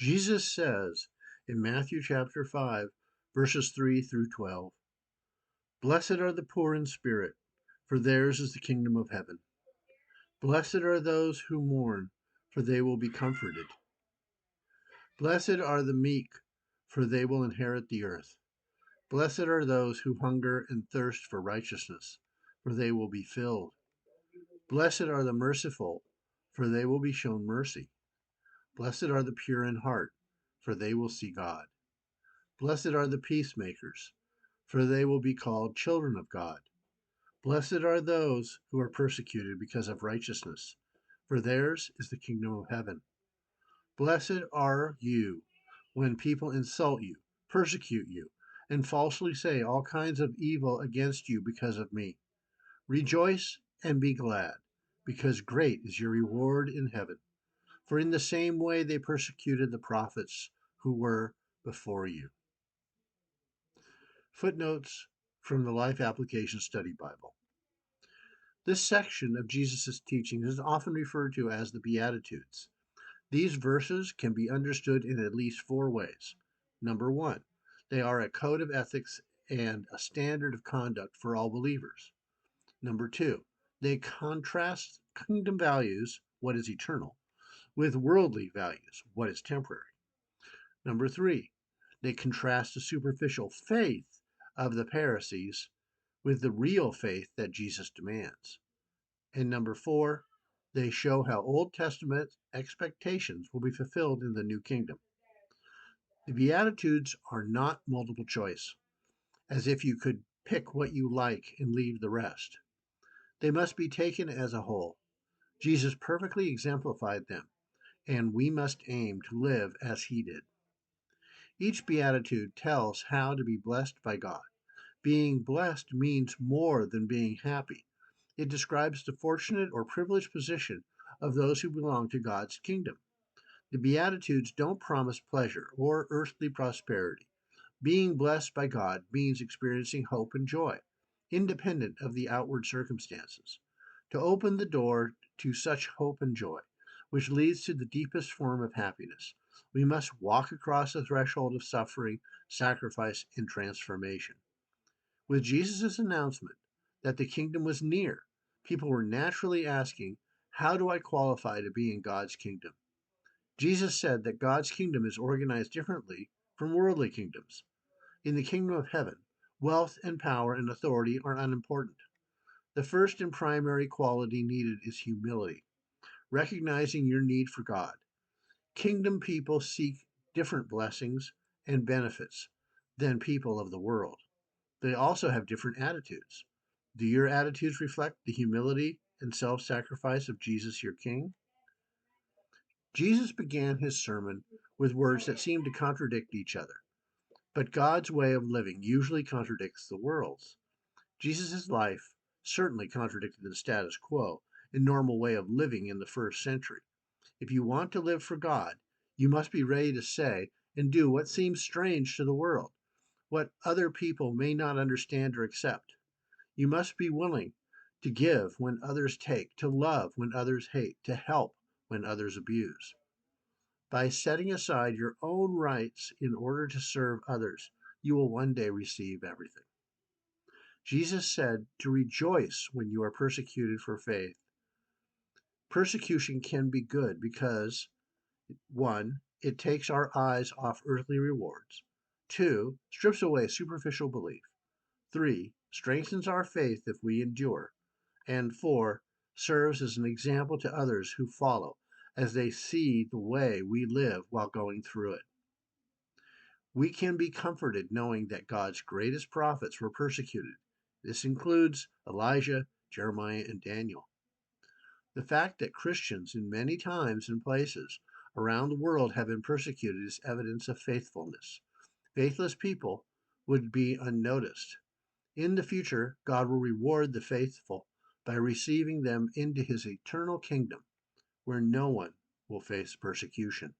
Jesus says in Matthew chapter 5, verses 3 through 12, "Blessed are the poor in spirit, for theirs is the kingdom of heaven. Blessed are those who mourn, for they will be comforted. Blessed are the meek, for they will inherit the earth. Blessed are those who hunger and thirst for righteousness, for they will be filled. Blessed are the merciful, for they will be shown mercy. Blessed are the pure in heart, for they will see God. Blessed are the peacemakers, for they will be called children of God. Blessed are those who are persecuted because of righteousness, for theirs is the kingdom of heaven. Blessed are you when people insult you, persecute you, and falsely say all kinds of evil against you because of me. Rejoice and be glad, because great is your reward in heaven. For in the same way they persecuted the prophets who were before you." Footnotes from the Life Application Study Bible. This section of Jesus' teaching is often referred to as the Beatitudes. These verses can be understood in at least four ways. Number one, they are a code of ethics and a standard of conduct for all believers. Number two, they contrast kingdom values, what is eternal, with worldly values, what is temporary. Number three, they contrast the superficial faith of the Pharisees with the real faith that Jesus demands. And number four, they show how Old Testament expectations will be fulfilled in the new kingdom. The Beatitudes are not multiple choice, as if you could pick what you like and leave the rest. They must be taken as a whole. Jesus perfectly exemplified them, and we must aim to live as he did. Each beatitude tells how to be blessed by God. Being blessed means more than being happy. It describes the fortunate or privileged position of those who belong to God's kingdom. The Beatitudes don't promise pleasure or earthly prosperity. Being blessed by God means experiencing hope and joy, independent of the outward circumstances. To open the door to such hope and joy, which leads to the deepest form of happiness, we must walk across the threshold of suffering, sacrifice, and transformation. With Jesus' announcement that the kingdom was near, people were naturally asking, "How do I qualify to be in God's kingdom?" Jesus said that God's kingdom is organized differently from worldly kingdoms. In the kingdom of heaven, wealth and power and authority are unimportant. The first and primary quality needed is humility, recognizing your need for God. Kingdom people seek different blessings and benefits than people of the world. They also have different attitudes. Do your attitudes reflect the humility and self sacrifice of Jesus, your King? Jesus began his sermon with words that seem to contradict each other, but God's way of living usually contradicts the world's. Jesus' life certainly contradicted the status quo and normal way of living in the first century. If you want to live for God, you must be ready to say and do what seems strange to the world, what other people may not understand or accept. You must be willing to give when others take, to love when others hate, to help when others abuse. By setting aside your own rights in order to serve others, you will one day receive everything. Jesus said to rejoice when you are persecuted for faith. Persecution can be good because 1. It takes our eyes off earthly rewards. 2. Strips away superficial belief. 3. Strengthens our faith if we endure. And 4. Serves as an example to others who follow as they see the way we live while going through it. We can be comforted knowing that God's greatest prophets were persecuted. This includes Elijah, Jeremiah, and Daniel. The fact that Christians in many times and places around the world have been persecuted is evidence of faithfulness. Faithless people would be unnoticed. In the future, God will reward the faithful by receiving them into his eternal kingdom, where no one will face persecution.